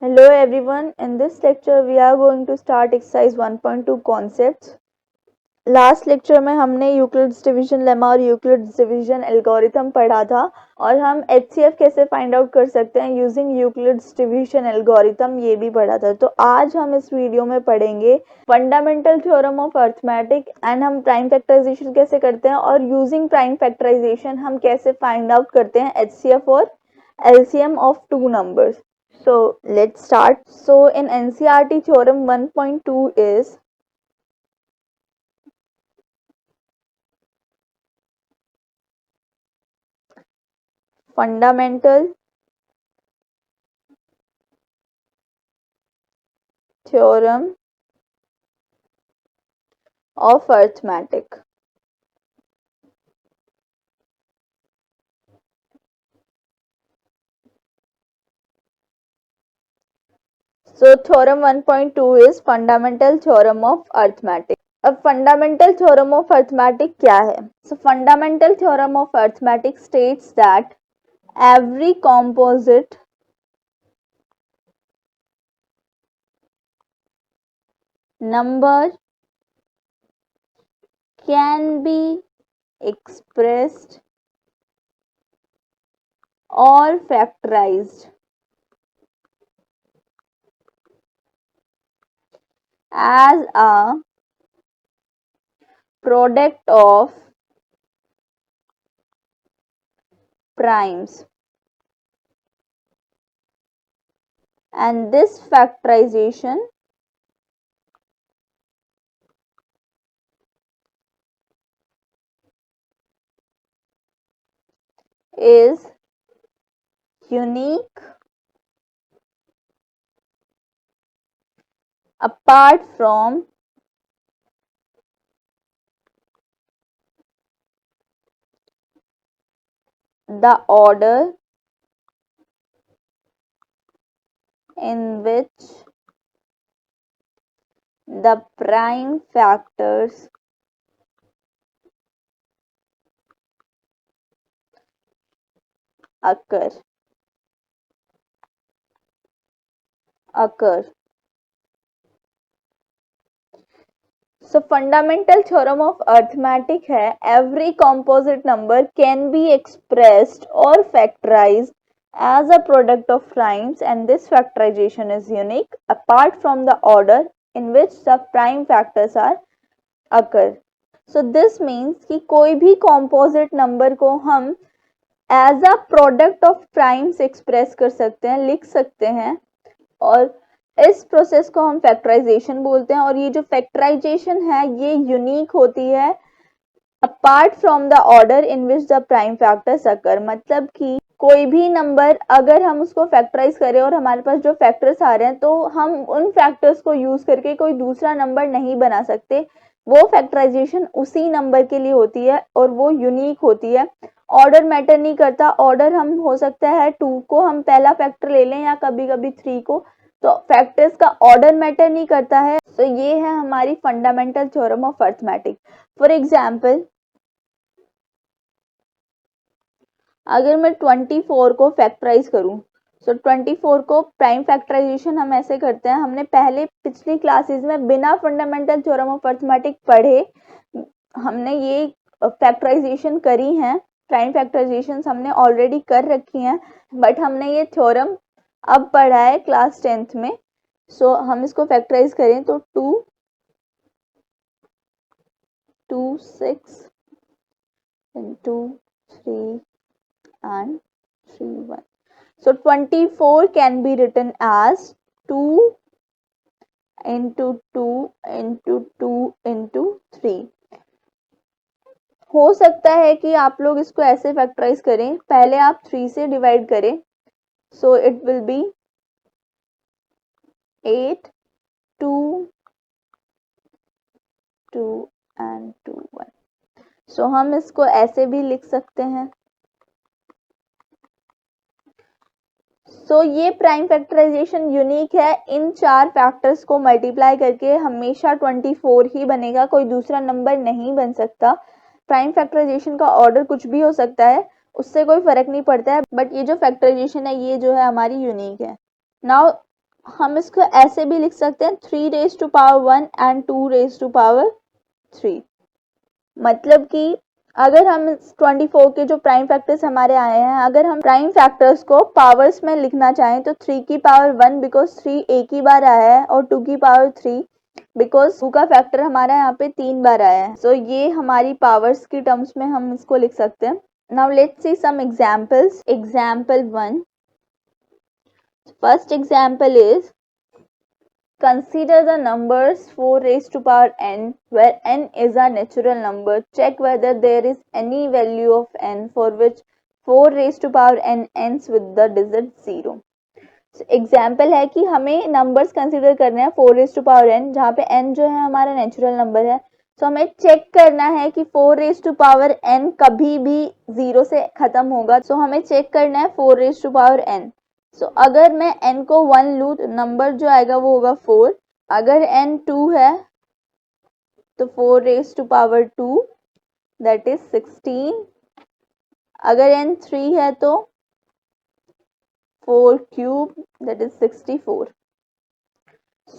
Hello everyone, in this lecture we are going to start exercise 1.2 concepts. Last lecture में हमने Euclid's division lemma और Euclid's division algorithm पढ़ा था और हम एचसीएफ कैसे फाइंड आउट कर सकते हैं यूजिंग यूक्लिड्स डिवीजन एल्गोरिथम ये भी पढ़ा था। तो आज हम इस वीडियो में पढ़ेंगे fundamental theorem of arithmetic and हम प्राइम फैक्टराइजेशन कैसे करते हैं और यूजिंग प्राइम फैक्टराइजेशन हम कैसे फाइंड आउट करते हैं एचसीएफ और LCM of two numbers. So let's start. So in NCERT theorem 1.2 is fundamental theorem of arithmetic. So theorem 1.2 is fundamental theorem of arithmetic. अब fundamental theorem of arithmetic क्या है? So fundamental theorem of arithmetic states that every composite number can be expressed or factorized as a product of primes, and this factorization is unique apart from the order in which the prime factors occur. So fundamental theorem of arithmetic है every composite number can be expressed or factorized as a product of primes, and this factorization is unique apart from the order in which the prime factors are occur. So this means कि कोई भी composite number को हम as a product of primes express कर सकते हैं, लिख सकते हैं, और इस प्रोसेस को हम फैक्टराइजेशन बोलते हैं। और ये जो फैक्टराइजेशन है ये यूनिक होती है apart from the order in which the prime factors occur. मतलब कि कोई भी नंबर अगर हम उसको फैक्टराइज करें और हमारे पास जो फैक्टर्स आ रहे हैं तो हम उन फैक्टर्स को यूज करके कोई दूसरा नंबर नहीं बना सकते। वो फैक्टराइजेशन उसी नंबर के लिए होती है और वो यूनिक होती है। ऑर्डर मैटर नहीं करता। ऑर्डर हम हो सकता है 2 को हम पहला फैक्टर ले लें या कभी कभी 3 को, तो फैक्टर्स का ऑर्डर मैटर नहीं करता है। तो ये है हमारी fundamental theorem of arithmetic. For example अगर मैं 24 को फैक्टराइज करूं, तो 24 को प्राइम फैक्टराइजेशन हम ऐसे करते हैं। हमने पहले पिछली क्लासेस में बिना फंडामेंटल थ्योरम ऑफ अरिथमेटिक पढ़े हमने ये फैक्टराइजेशन करी है। प्राइम फैक्टराइजेशन हमने ऑलरेडी कर रखी हैं, बट हमने ये थ्योरम अब पढ़ा है क्लास 10th में। सो हम इसको फैक्टराइज करें तो 2 2 6 into 3 and 3 1. So 24 can be written as 2 into 2 into 2 into 3। हो सकता है कि आप लोग इसको ऐसे फैक्टराइज करें, पहले आप 3 से डिवाइड करें, so it will be 8 2 2 and 2 1। सो हम इसको ऐसे भी लिख सकते हैं। सो ये प्राइम फैक्टराइजेशन यूनिक है। इन 4 फैक्टर्स को मल्टीप्लाई करके हमेशा 24 ही बनेगा, कोई दूसरा नंबर नहीं बन सकता। प्राइम फैक्टराइजेशन का ऑर्डर कुछ भी हो सकता है, उससे कोई फर्क नहीं पड़ता है, बट ये जो फैक्टराइजेशन है ये जो है हमारी यूनिक है। नाउ हम इसको ऐसे भी लिख सकते हैं 3 raise to power 1 and 2 raise to power 3। मतलब कि अगर हम 24 के जो प्राइम फैक्टर्स हमारे आए हैं, अगर हम प्राइम फैक्टर्स को पावर्स में लिखना चाहें तो 3 की पावर 1 बिकॉज 3 एक ही बार आया है, और 2 की पावर 3 बिकॉज 2 का फैक्टर हमारा यहाँ पे 3 बार आया है। सो ये हमारी पावर्स की टर्म्स में हम इसको लिख सकते हैं। Now let's see some examples. Example 1, first example is consider the numbers 4 raised to power n where n is a natural number. Check whether there is any value of n for which 4 raised to power n ends with the digit 0. Example है कि हमें numbers consider करने हैं 4 raise to power n, जहाँ पे n जो है हमारा नेचुरल नंबर है। तो हमें चेक करना है कि 4 रेज टू पावर n कभी भी 0 से खत्म होगा। तो हमें चेक करना है 4 रेज टू पावर n। सो अगर मैं n को 1 लूँ तो नंबर जो आएगा वो होगा 4। अगर n 2 है तो 4 raise to power 2 that is 16। अगर n 3 है तो 4 cube that is 64।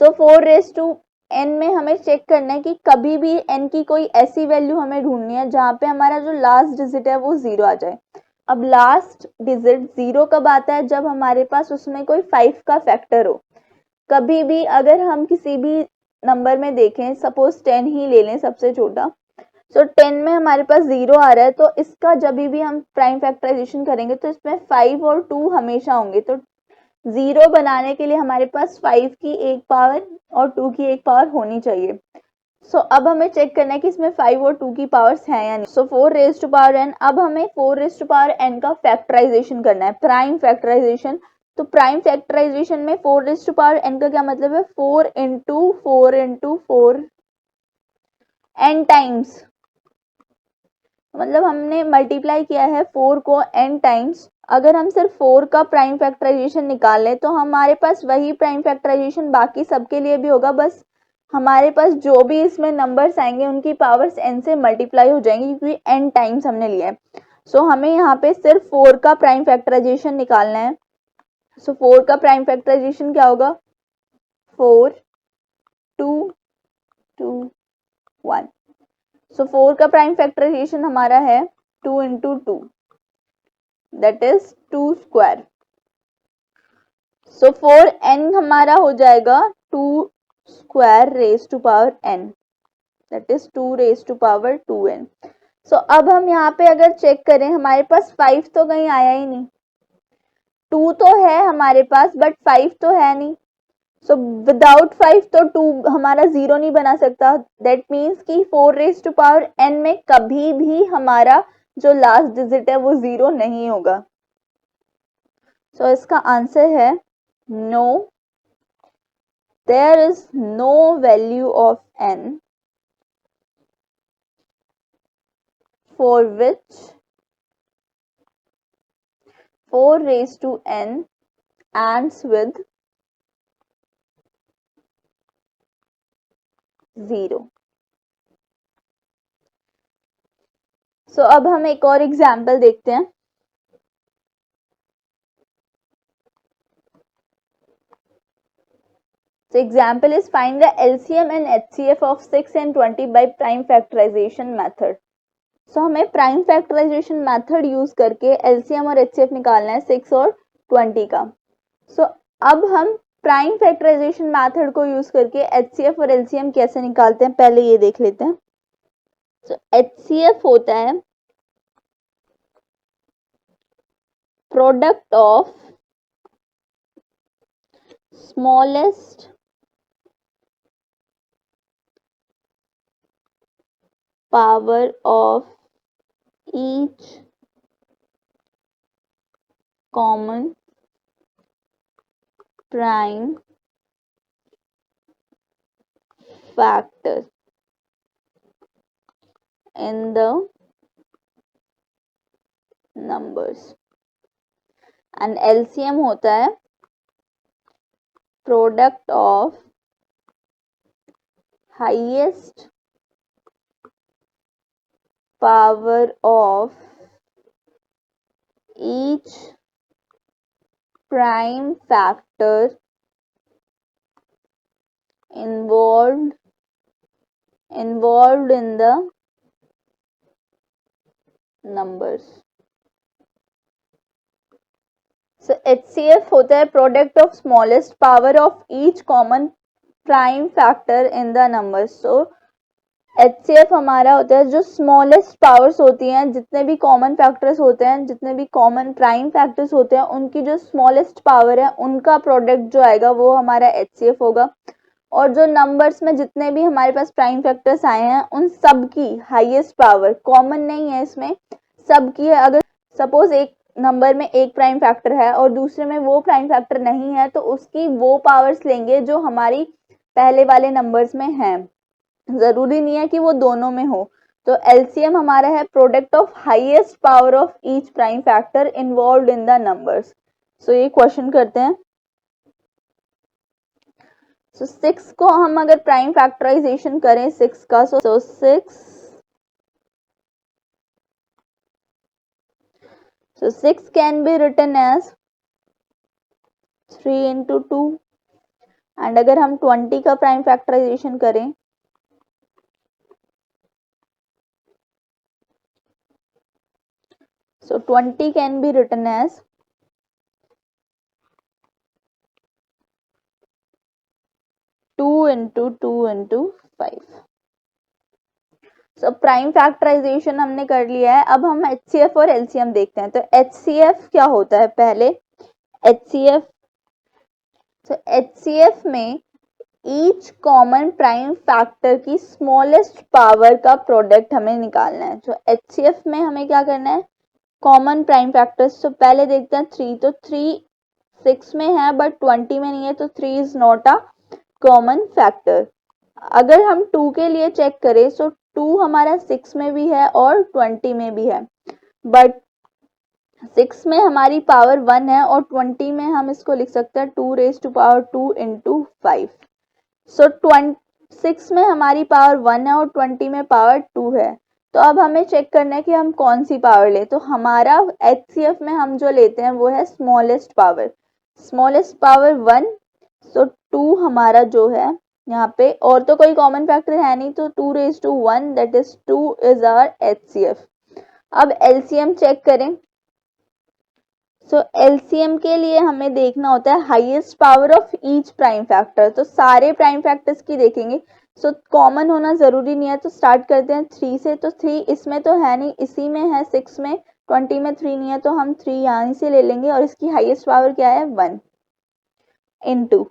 So 4 raise to n में हमें चेक करना है कि कभी भी n की कोई ऐसी वैल्यू हमें ढूंढनी है जहाँ पे हमारा जो लास्ट डिजिट है वो 0 आ जाए। अब लास्ट डिजिट 0 कब आता है? जब हमारे पास उसमें कोई 5 का फैक्टर हो। कभी भी अगर हम किसी भी नंबर में देखें, सपोज 10 ही ले लें सबसे छोटा, सो 10 में हमारे पास 0 आ रहा है, तो इसका जब भी हम प्राइम फैक्टराइजेशन करेंगे तो इसमें 5 और 2 हमेशा होंगे। तो 0 बनाने के लिए हमारे पास 5 की एक पावर और 2 की एक पावर होनी चाहिए। सो अब हमें चेक करना है कि इसमें 5 और 2 की पावर्स हैं या नहीं। सो 4 रेज टू पावर n, अब हमें 4 रेज टू पावर n का फैक्टराइजेशन करना है, प्राइम फैक्टराइजेशन। तो प्राइम फैक्टराइजेशन में 4 रेज टू पावर n का क्या मतलब है? 4 इंटू 4 इंटू 4 n टाइम्स, मतलब हमने मल्टीप्लाई किया है 4 को n टाइम्स। अगर हम सिर्फ 4 का प्राइम फैक्टराइजेशन निकालें तो हमारे पास वही प्राइम फैक्टराइजेशन बाकी सबके लिए भी होगा, बस हमारे पास जो भी इसमें नंबर्स आएंगे उनकी पावर्स n से मल्टीप्लाई हो जाएंगी क्योंकि n टाइम्स हमने लिया है। सो हमें यहाँ पे सिर्फ 4 का प्राइम फैक्टराइजेशन निकालना है। सो 4 का प्राइम फैक्टराइजेशन क्या होगा? 4 2 2 1। सो 4 का प्राइम फैक्टराइजेशन हमारा है 2 into 2 that is 2 square. So 4n हमारा हो जाएगा 2 square raise to power n, that is 2 raise to power 2n। So अब हम यहाँ पे अगर चेक करें, हमारे पास 5 तो कहीं आया ही नहीं, 2 तो है हमारे पास बट 5 तो है नहीं। सो विदाउट 5 तो 2 हमारा 0 नहीं बना सकता। दैट मीन्स कि 4 रेज टू पावर n में कभी भी हमारा जो लास्ट डिजिट है वो 0 नहीं होगा। सो इसका आंसर है no, there is no value of n for which 4 raised to n ends with 0। सो अब हम एक और एग्जाम्पल देखते हैं। So example is find the LCM and HCF of 6 and 20 by prime factorization method। So हमें prime factorisation method use करके LCM और HCF निकालना है 6 और 20 का। So अब हम प्राइम फैक्टराइजेशन मेथड को यूज करके HCF और LCM कैसे निकालते हैं पहले ये देख लेते हैं। So HCF होता है product of smallest power of each common prime factor in the numbers, and LCM होता है product of highest power of each prime factor involved in the numbers. So HCF होता है product of smallest power of each common prime factor in the number. So HCF हमारा होता है जो smallest powers होती हैं, जितने भी कॉमन फैक्टर्स होते हैं, जितने भी कॉमन प्राइम फैक्टर्स होते हैं, उनकी जो स्मॉलेस्ट पावर है उनका प्रोडक्ट जो आएगा वो हमारा HCF होगा. और जो नंबर्स में जितने भी हमारे पास प्राइम फैक्टर्स आए हैं उन सब की हाईएस्ट पावर, कॉमन नहीं है इसमें, सबकी है. अगर सपोज एक नंबर में एक प्राइम फैक्टर है और दूसरे में वो प्राइम फैक्टर नहीं है तो उसकी वो पावर्स लेंगे जो हमारी पहले वाले नंबर्स में है. जरूरी नहीं है कि वो दोनों में हो. तो एलसीएम हमारा है product of highest power of each prime factor involved in the numbers. So ये क्वेश्चन करते हैं. सो 6 को हम अगर प्राइम फैक्टराइजेशन करें 6 का, so 6 can be written as 3 into 2. And अगर हम 20 का प्राइम फैक्टराइजेशन करें so 20 can be written as 2 into 2 into 5. So prime factorisation हमने कर लिया है. अब हम HCF और LCM देखते हैं. तो HCF क्या होता है पहले. HCF, तो HCF में ईच कॉमन प्राइम फैक्टर की स्मॉलेस्ट पावर का प्रोडक्ट हमें निकालना है. तो HCF में हमें क्या करना है, कॉमन प्राइम फैक्टर्स. तो पहले देखते हैं 3. तो 3 6 में है बट 20 में नहीं है, तो 3 is not a common factor. अगर हम 2 के लिए चेक करें सो 2 हमारा 6 में भी है और 20 में भी है, बट 6 में हमारी पावर 1 है और 20 में हम इसको लिख सकते हैं 2 raised to power 2 into 5. सो 6 में हमारी पावर 1 है और 20 में पावर 2 है. तो अब हमें चेक करना है कि हम कौन सी पावर ले. तो हमारा HCF में हम जो लेते हैं वो है स्मॉलेस्ट पावर. स्मॉलेस्ट पावर 1, सो 2 हमारा जो है यहाँ पे, और तो कोई कॉमन फैक्टर है नहीं, तो 2 raised to 1 that is 2 is our HCF. अब LCM चेक करें. सो LCM के लिए हमें देखना होता है highest power of each prime factor. तो सारे प्राइम फैक्टर्स की देखेंगे. सो कॉमन होना जरूरी नहीं है. तो स्टार्ट करते हैं 3 से. तो 3 इसमें तो है नहीं, इसी में है 6 में. 20 में 3 नहीं है तो हम 3 यहाँ से ले लेंगे और इसकी हाईएस्ट पावर क्या है 1 into.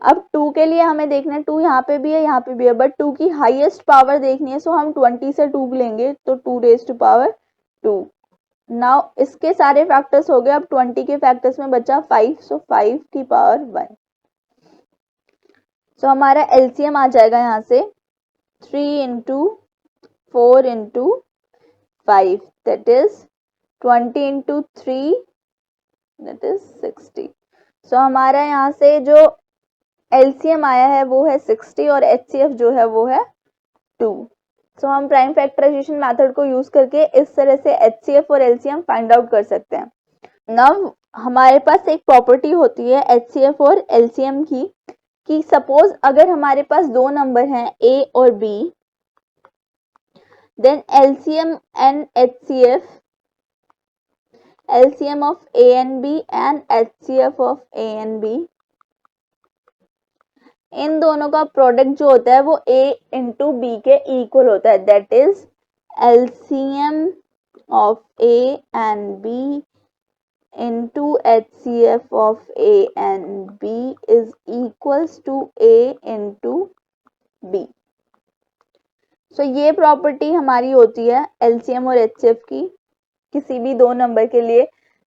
अब 2 के लिए हमें देखना है, 2 यहाँ पे भी है यहाँ पे भी है, बट 2 की हाईएस्ट पावर देखनी है. सो हम 20 से 2 लेंगे तो 2 raised to power 2. नाउ इसके सारे फैक्टर्स हो गए. अब 20 के फैक्टर्स में बचा 5, सो 5 की पावर 1. सो हमारा LCM आ जाएगा यहाँ से 3 into 4 into 5 that is 20 into 3 that is 60. सो हमारा यहाँ से जो LCM आया है वो है 60 और HCF जो है वो है 2. सो हम प्राइम फैक्टराइजेशन मेथड को यूज करके इस तरह से HCF और LCM फाइंड आउट कर सकते हैं. नव हमारे पास एक प्रॉपर्टी होती है HCF और LCM की, कि सपोज अगर हमारे पास दो नंबर हैं A और B, then LCM and HCF, LCM of A and B and HCF of A and B, इन दोनों का प्रोडक्ट जो होता है वो A into B के इक्वल होता है. That is LCM of A and B into HCF of A and B is equals to A into B. सो ये प्रॉपर्टी हमारी होती है LCM और HCF की किसी भी दो नंबर के लिए.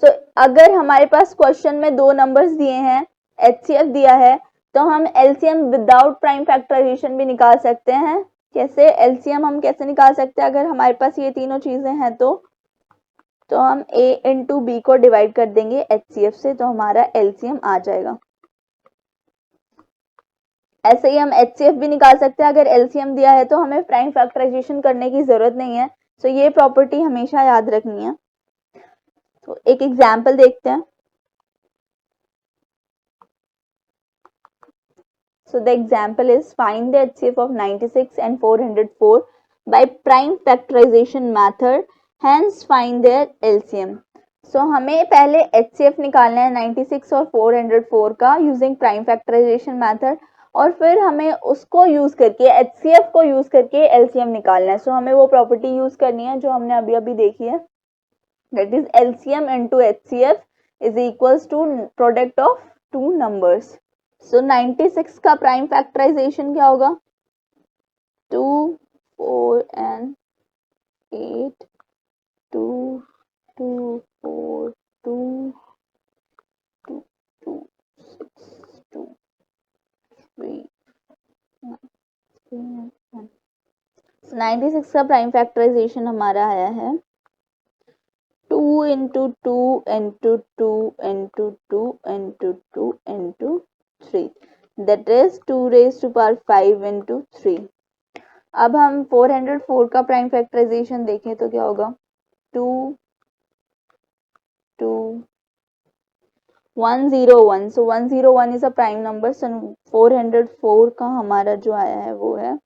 सो अगर हमारे पास क्वेश्चन में दो नंबर्स दिए हैं, HCF दिया है, तो हम LCM विदाउट प्राइम फैक्टराइजेशन भी निकाल सकते हैं. कैसे LCM हम कैसे निकाल सकते हैं, अगर हमारे पास ये तीनों चीजें हैं तो हम A into B को डिवाइड कर देंगे HCF से, तो हमारा LCM आ जाएगा. ऐसे ही हम HCF भी निकाल सकते हैं. अगर LCM दिया है तो हमें प्राइम फैक्टराइजेशन करने की जरूरत नहीं है. सो ये प्रॉपर्टी हमेशा याद रखनी है. तो एक एग्जाम्पल देखते हैं. So the example is find the HCF of 96 and 404 by prime factorization method, hence find their LCM. So हमें पहले HCF निकालना है 96 और 404 का यूजिंग प्राइम फैक्टराइजेशन मेथड, और फिर हमें उसको यूज करके HCF को यूज करके LCM निकालना है. सो हमें वो प्रॉपर्टी यूज करनी है जो हमने अभी अभी देखी है, that is LCM into HCF is equals to product of two numbers. So 96 का प्राइम फैक्टराइजेशन क्या होगा? 2, 4 and 8, 2, 2, 4, 2, 2, 2, 6, 2, 3, 1. So 96 का प्राइम फैक्टराइजेशन हमारा आया है 2 into 2 into 2 into 2 into 2 into 3, that is 2 raised to power 5 into 3. अब हम 404 का प्राइम फैक्टराइजेशन देखें तो क्या होगा? 2, 2, 101. So 101 is a prime number. So 404 का हमारा जो आया है वो है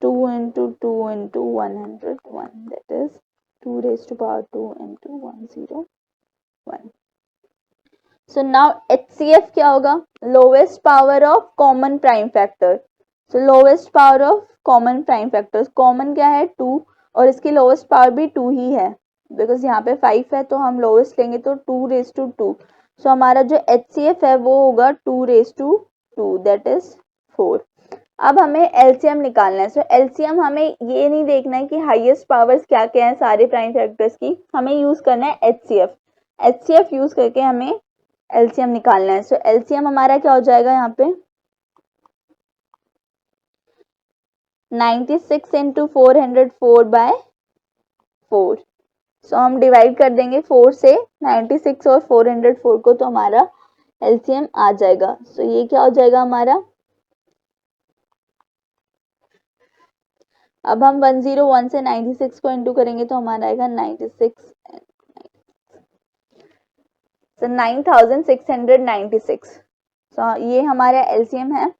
2 into 2 into 101, that is 2 raised to power 2 into 101. So now HCF क्या होगा? Lowest power of common prime factor. So lowest power of common prime factors. Common क्या है? 2, और इसकी lowest power भी 2 ही है, because यहाँ पे 5 है तो हम lowest लेंगे तो 2 raised to 2. So हमारा जो HCF है वो होगा 2 raised to 2, that is 4. अब हमें LCM निकालना है. सो LCM हमें ये नहीं देखना है कि हाईएस्ट पावर्स क्या क्या है सारे प्राइम फैक्टर्स की, हमें यूज करना है HCF. HCF यूज करके हमें LCM निकालना है. सो LCM हमारा क्या हो जाएगा यहाँ पे? 96 into 404 by 4. सो हम डिवाइड कर देंगे 4 से 96 और 404 को, तो हमारा LCM आ जाएगा. सो ये क्या हो जाएगा हमारा? अब हम 101 से 96 को इंटू करेंगे तो हमारा आएगा 96, so 9696. सो ये हमारा LCM है.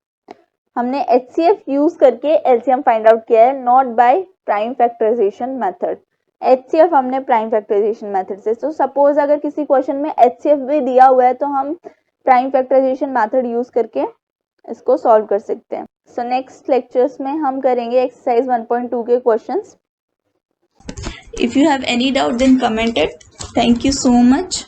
हमने HCF यूज करके LCM फाइंड आउट किया है, not by prime factorisation method. HCF हमने प्राइम फैक्टराइजेशन मेथड से. सो सपोज अगर किसी क्वेश्चन में HCF भी दिया हुआ है तो हम प्राइम फैक्टराइजेशन मेथड यूज करके इसको सॉल्व कर सकते हैं. सो नेक्स्ट लेक्चर्स में हम करेंगे एक्सरसाइज 1.2 के questions. If you have any doubt then comment it. Thank you so much.